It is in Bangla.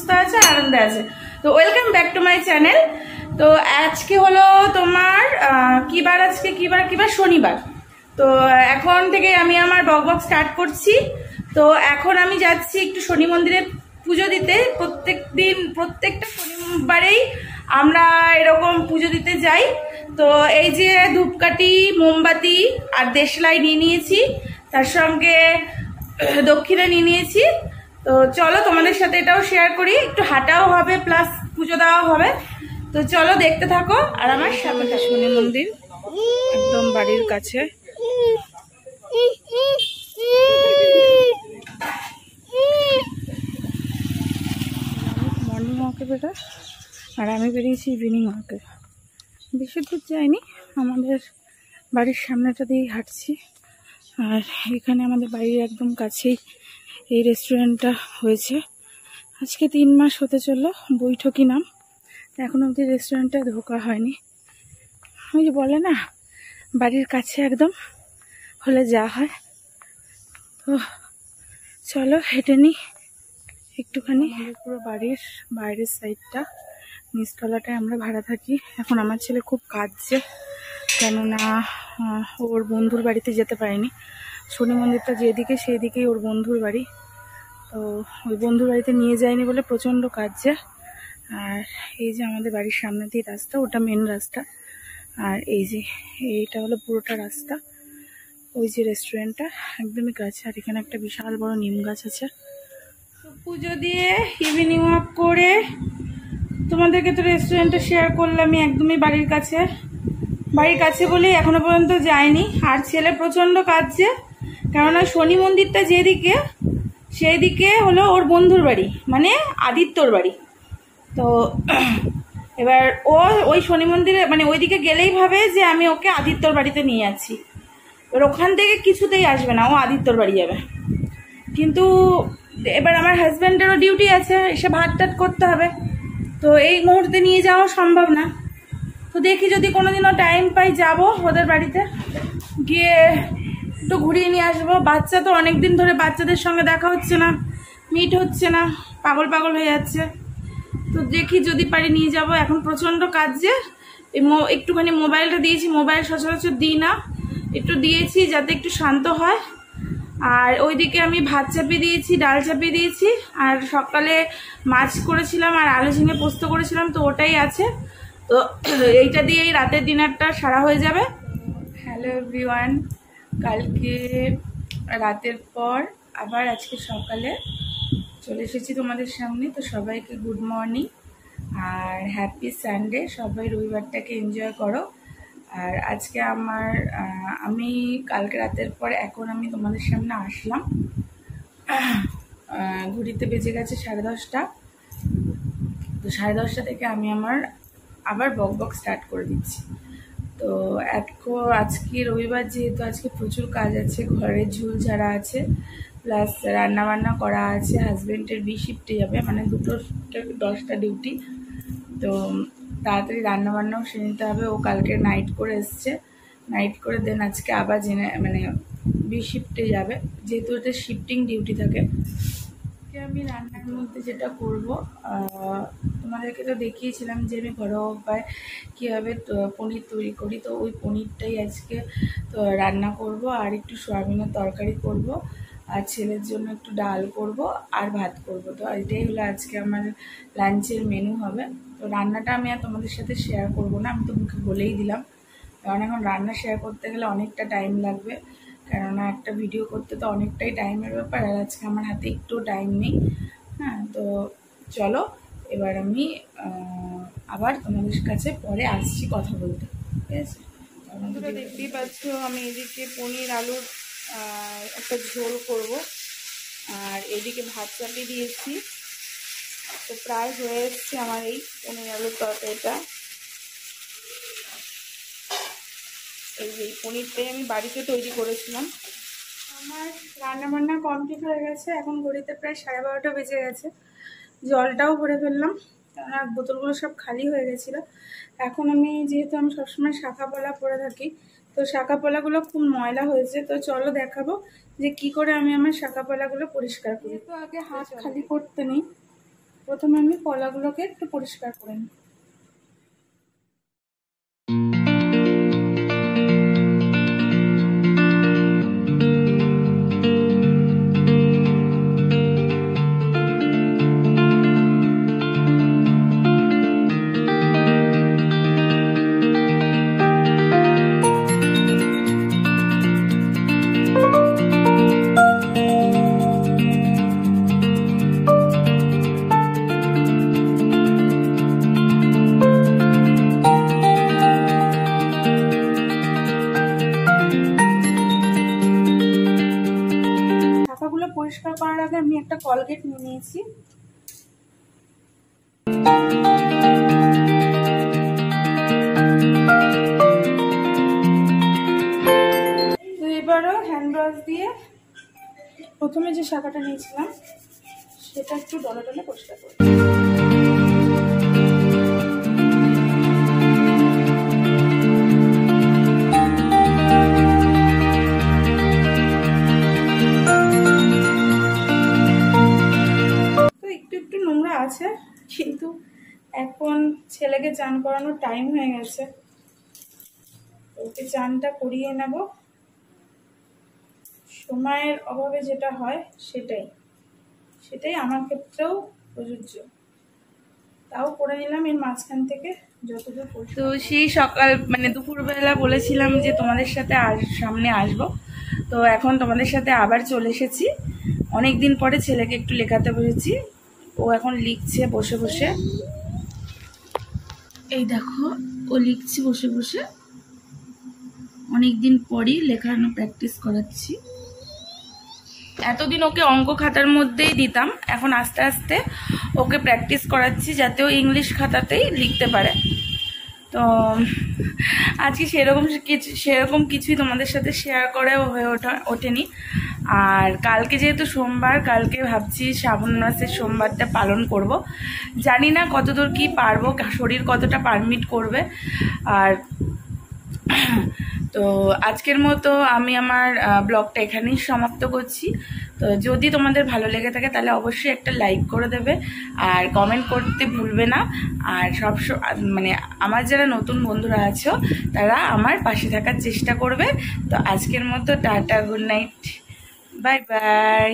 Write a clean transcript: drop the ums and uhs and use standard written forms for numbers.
সুস্থ আছে, আনন্দে আছে। তো welcome back to my channel. তো আজকে হলো তোমার কিবার শনিবার। তো এখন থেকে আমি আমার বক স্টার্ট করছি। তো এখন আমি যাচ্ছি একটু শনি মন্দিরে পুজো দিতে। প্রত্যেকটা শনিবারেই আমরা এরকম পুজো দিতে যাই। তো এই যে ধূপকাঠি, মোমবাতি আর দেশলাই নিয়ে নিয়েছি, তার সঙ্গে দক্ষিণা নিয়ে নিয়েছি। তো চলো তোমাদের সাথে এটাও শেয়ার করি, একটু হাঁটাও হবে প্লাস পুজো দেওয়া হবে। তো চলো দেখতে থাকো আর আমার সাথে। শনি মন্দির একদম বাড়ির কাছে। মর্নিং ওয়াকে বেটা, আর আমি বেরিয়েছি ইভিনিং ওয়াকে। বেশি দূর যাইনি, আমাদের বাড়ির সামনেটা দিয়েই হাঁটছি। আর এখানে আমাদের বাড়ির একদম কাছেই এই রেস্টুরেন্টটা হয়েছে। আজকে 3 মাস হতে চললো, বৈঠকি নাম। এখনো অবধি রেস্টুরেন্টটা ঢোকা হয়নি। ওই যে বলে না, বাড়ির কাছে একদম হলে যা হয়। তো চলো হেঁটে নিই একটুখানি। পুরো বাড়ির বাইরের সাইডটা, নিচতলাটায় আমরা ভাড়া থাকি। এখন আমার ছেলে খুব কাঁদছে, কেননা ওর বন্ধুর বাড়িতে যেতে পারেনি। শনি মন্দিরটা যেদিকে সেই দিকেই ওর বন্ধুর বাড়ি। তো ওই বন্ধুর বাড়িতে নিয়ে যায়নি বলে প্রচণ্ড কাঁদছে। আর এই যে আমাদের বাড়ির সামনে দিয়ে রাস্তা, ওটা মেন রাস্তা। আর এই যে এইটা হলো পুরোটা রাস্তা। ওই যে রেস্টুরেন্টটা একদমই কাছে। আর এখানে একটা বিশাল বড় নিম গাছ আছে। তো পুজো দিয়ে ইভিনিং ওয়াক করে তোমাদেরকে তো রেস্টুরেন্টটা শেয়ার করলামই, একদমই বাড়ির কাছে বলেই এখনো পর্যন্ত যায়নি। আর ছেলে প্রচণ্ড কাঁদছে, কেননা শনি মন্দিরটা যেদিকে সেই দিকে হলো ওর বন্ধুর বাড়ি, মানে আদিত্যর বাড়ি। তো এবার ও ওই শনি মন্দিরে মানে ওইদিকে গেলেই ভাবে যে আমি ওকে আদিত্যর বাড়িতে নিয়ে যাচ্ছি। এবার ওখান থেকে কিছুতেই আসবে না, ও আদিত্যর বাড়ি যাবে। কিন্তু এবার আমার হাজব্যান্ডেরও ডিউটি আছে, এসে ভাত টাত করতে হবে। তো এই মুহূর্তে নিয়ে যাওয়া সম্ভব না। তো দেখি যদি কোনোদিনও টাইম পাই যাব ওদের বাড়িতে, গিয়ে একটু ঘুরিয়ে নিয়ে আসবো। বাচ্চা তো অনেকদিন ধরে বাচ্চাদের সঙ্গে দেখা হচ্ছে না, মিট হচ্ছে না, পাগল হয়ে যাচ্ছে। তো দেখি যদি পারি নিয়ে যাব। এখন প্রচণ্ড কাজে একটুখানি মোবাইলটা দিয়েছি, মোবাইল সচরাচর দিই না, একটু দিয়েছি যাতে একটু শান্ত হয়। আর ওইদিকে আমি ভাত চাপিয়ে দিয়েছি, ডাল চাপিয়ে দিয়েছি। আর সকালে মাছ করেছিলাম আর আলু ঝিঙে পোস্ত করেছিলাম, তো ওটাই আছে। তো এইটা দিয়েই রাতের ডিনারটা সারা হয়ে যাবে। হ্যালো এভরিওয়ান, কালকে রাতের পর আবার আজকে সকালে চলে এসেছি তোমাদের সামনে। তো সবাইকে গুড মর্নিং আর হ্যাপি সানডে। সবাই রবিবারটাকে এনজয় করো। আর আজকে আমি কালকে রাতের পর এখন আমি তোমাদের সামনে আসলাম। ঘড়িতে বেজে গেছে 10:30। তো 10:30 থেকে আমি আবার বক স্টার্ট করে দিচ্ছি। তো আজকে রবিবার যেহেতু, আজকে প্রচুর কাজ আছে, ঘরের ঝুল ঝাড়া আছে, প্লাস রান্নাবান্না করা আছে। হাজব্যান্ডের বি শিফটে যাবে, মানে 2টা ডিউটি। তো তাড়াতাড়ি রান্নাবান্নাও সেরে নিতে হবে। ও কালকে নাইট করে এসছে, নাইট করে দেন আজকে আবার মানে বি শিফটে যাবে, যেহেতু এটা শিফটিং ডিউটি থাকে। আমি রান্নার মধ্যে যেটা করব, তোমাদেরকে তো দেখিয়েছিলাম যে আমি ঘরোয়া উপায় কীভাবে পনির তৈরি করি। তো ওই পনিরটাই আজকে তো রান্না করব। আর একটু সয়াবিনের তরকারি করব, আর ছেলের জন্য একটু ডাল করব আর ভাত করব। তো এটাই হলো আজকে আমার লাঞ্চের মেনু হবে। তো রান্নাটা আমি আর তোমাদের সাথে শেয়ার করব না, আমি তো মুখে বলেই দিলাম, কারণ এখন রান্না শেয়ার করতে গেলে অনেকটা টাইম লাগবে। কেননা একটা ভিডিও করতে তো অনেকটাই টাইমের ব্যাপার, আর আজকে আমার হাতে একটু টাইম নেই। হ্যাঁ, তো চলো এবার আমি আবার তোমাদের কাছে পরে আসছি কথা বলতে, ঠিক আছে? তোমরা দেখতেই পাচ্ছ আমি এদিকে পনির আলুর একটা ঝোল করব, আর এদিকে ভাত চাপিয়ে দিয়েছি। তো প্রায় হয়ে এসছে আমার এই পনির আলুর তরকারিটা। এই পনিরটাই আমি বাড়িতে তৈরি করেছিলাম। আমার রান্নাবান্না কমপ্লিট হয়ে গেছে। এখন ঘড়িতে প্রায় 12:30 বেজে গেছে। জলটাও ভরে ফেললাম, কেননা বোতলগুলো সব খালি হয়ে গেছিলো। এখন যেহেতু আমি সবসময় শাখা পলা পরে থাকি, তো শাখা পলাগুলো খুব ময়লা হয়েছে। তো চলো দেখাবো যে কি করে আমি আমার শাখা পলাগুলো পরিষ্কার করি। তো আগে হাত খালি করতে নেই, প্রথমে আমি কলাগুলোকে একটু পরিষ্কার করে নিই। পরিষ্কার করার আগে আমি একটা কলগেট নিয়ে নিয়েছি। তো এবারও হ্যান্ড ব্রাশ দিয়ে প্রথমে যে শাখাটা নিয়েছিলাম সেটা একটু ডলে ডলে পরিষ্কার করব। আছে কিন্তু এখন ছেলেকে চান করানোর টাইম হয়ে গেছে, ওকে চানটা করিয়ে নেব। সময়ের অভাবে যেটা হয় সেটাই আমার ক্ষেত্রেও প্রযোজ্য। তাও করে নিলাম এর মাঝখান থেকে যতদূর। তো সেই সকাল মানে দুপুরবেলা বলেছিলাম যে তোমাদের সাথে সামনে আসবো, তো এখন তোমাদের সাথে আবার চলে এসেছি। অনেক দিন পরে ছেলেকে একটু লেখাতে বসেছি, ও এখন লিখছে বসে বসে। এই দেখো ও লিখছে বসে বসে, অনেকদিন পরই লেখানো প্র্যাকটিস করাচ্ছি। এতদিন ওকে অঙ্ক খাতার মধ্যেই দিতাম, এখন আস্তে আস্তে ওকে প্র্যাকটিস করাচ্ছি যাতে ও ইংলিশ খাতাতেই লিখতে পারে। তো আজকে সেরকম কিছুই তোমাদের সাথে শেয়ার করে হয়ে ওঠেনি। আর কালকে যেহেতু সোমবার, কালকে ভাবছি শ্রাবণ মাসের সোমবারটা পালন করব। জানি না কতদূর কি পারবো, শরীর কতটা পারমিট করবে। আর তো আজকের মতো আমি আমার ব্লগটা এখানেই সমাপ্ত করছি। তো যদি তোমাদের ভালো লেগে থাকে তাহলে অবশ্যই একটা লাইক করে দেবে আর কমেন্ট করতে ভুলবে না। আর মানে আমার যারা নতুন বন্ধুরা আছো তারা আমার পাশে থাকার চেষ্টা করবে। তো আজকের মতো tata, good night, bye bye.